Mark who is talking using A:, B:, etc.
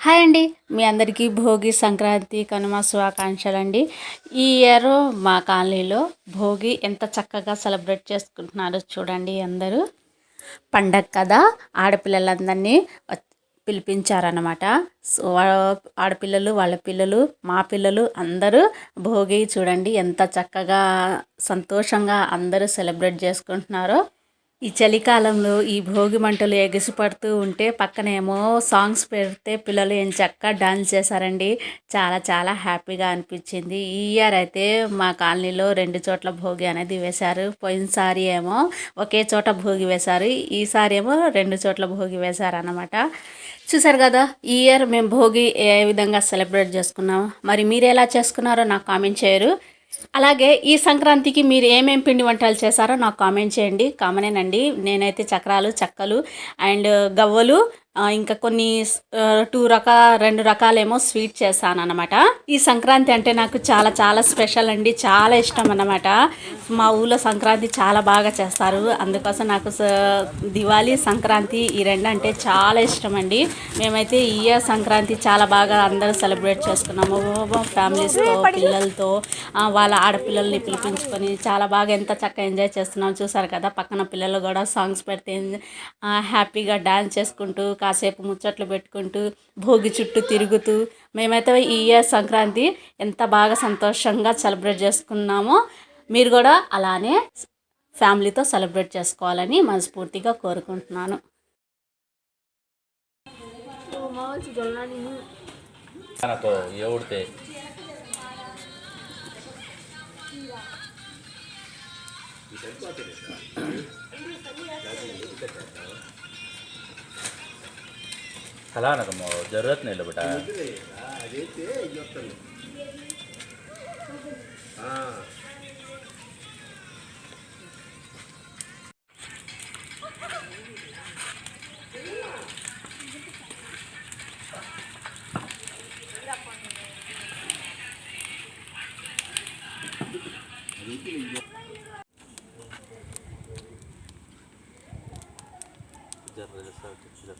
A: Hi అండి. మీ అందరికీ భోగి, సంక్రాంతి, కనుమ శుభాకాంక్షలండి. ఈ ఇయర్ మా కాలనీలో భోగి ఎంత చక్కగా సెలబ్రేట్ చేసుకుంటున్నారో చూడండి. అందరూ పండగ కదా, ఆడపిల్లలందరినీ పిలిపించారనమాట. సో ఆడపిల్లలు, వాళ్ళ పిల్లలు, మా పిల్లలు అందరూ భోగి చూడండి ఎంత చక్కగా సంతోషంగా అందరూ సెలబ్రేట్ చేసుకుంటున్నారో. ఈ చలికాలంలో ఈ భోగి మంటలు ఎగిసిపడుతూ ఉంటే పక్కనేమో సాంగ్స్ పెడితే పిల్లలు ఎంచక్కా డాన్స్ చేశారండి. చాలా చాలా హ్యాపీగా అనిపించింది. ఈ ఇయర్ అయితే మా కాలనీలో 2 చోట్ల భోగి అనేది వేశారు. పోయినసారి ఏమో ఒకే చోట భోగి వేశారు, ఈసారి ఏమో 2 చోట్ల భోగి వేశారన్నమాట. చూసారు కదా, ఈ ఇయర్ మేము భోగి ఏ విధంగా సెలబ్రేట్ చేసుకున్నాము. మరి మీరు ఎలా చేసుకున్నారో నాకు కామెంట్ చేయరు. అలాగే ఈ సంక్రాంతికి మీరు ఏమేమి పిండి వంటలు చేశారో నాకు కామెంట్ చేయండి. కామనేనండి, నేనైతే చక్రాలు, చెక్కలు అండ్ గవ్వలు, ఇంకా కొన్ని 2 రకాలేమో స్వీట్ చేశాను అనమాట. ఈ సంక్రాంతి అంటే నాకు చాలా చాలా స్పెషల్ అండి, చాలా ఇష్టం అన్నమాట. మా ఊళ్ళో సంక్రాంతి చాలా బాగా చేస్తారు, అందుకోసం నాకు దివాళీ, సంక్రాంతి ఈ 2 అంటే చాలా ఇష్టం అండి. మేమైతే ఈ ఇయర్ సంక్రాంతి చాలా బాగా అందరూ సెలబ్రేట్ చేసుకున్నాము. ఫ్యామిలీస్తో, పిల్లలతో, వాళ్ళ ఆడపిల్లల్ని పిలిపించుకొని చాలా బాగా ఎంత చక్కగా ఎంజాయ్ చేస్తున్నాం. చూసారు కదా, పక్కన పిల్లలు కూడా సాంగ్స్ పెడితే హ్యాపీగా డాన్స్ చేసుకుంటూ కాసేపు ముచ్చట్లు పెట్టుకుంటూ భోగి చుట్టూ తిరుగుతూ మేమైతే ఈ ఇయర్ సంక్రాంతి ఎంత బాగా సంతోషంగా సెలబ్రేట్ చేసుకున్నామో మీరు కూడా అలానే ఫ్యామిలీతో సెలబ్రేట్ చేసుకోవాలని మనస్ఫూర్తిగా కోరుకుంటున్నాను.
B: चला ना, मग जरूरत नाही बेटा.